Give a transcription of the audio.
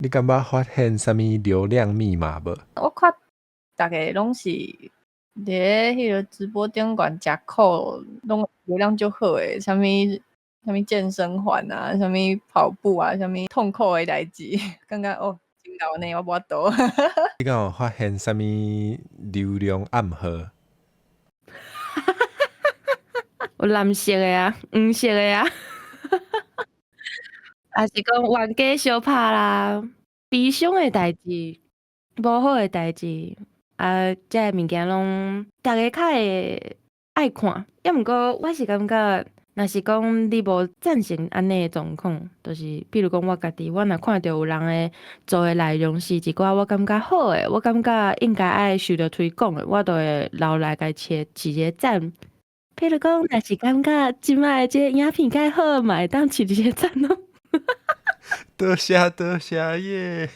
你敢捌发现啥物流量密码无？我看大家拢是伫迄个直播顶管食苦，拢流量就好诶，啥物健身环啊，啥物跑步啊，啥物痛苦诶代志，感觉哦，真闹呢，我无法度。你敢有发现啥物流量暗号？有蓝色的啊，黄色的啊，还是讲冤家相拍啦，悲伤的代志，无好的代志，遮个物件拢逐个较会爱看。要毋过我是感觉，若是讲你无赞成安尼的状况，就是比如讲我家己，我若看到有人诶做诶内容是一寡我感觉好诶，我感觉应该爱受到推广诶，我都会留来甲伊一个赞。譬如讲，若是感觉即摆即个影片介好嘛，会当取一个赞咯。多谢耶！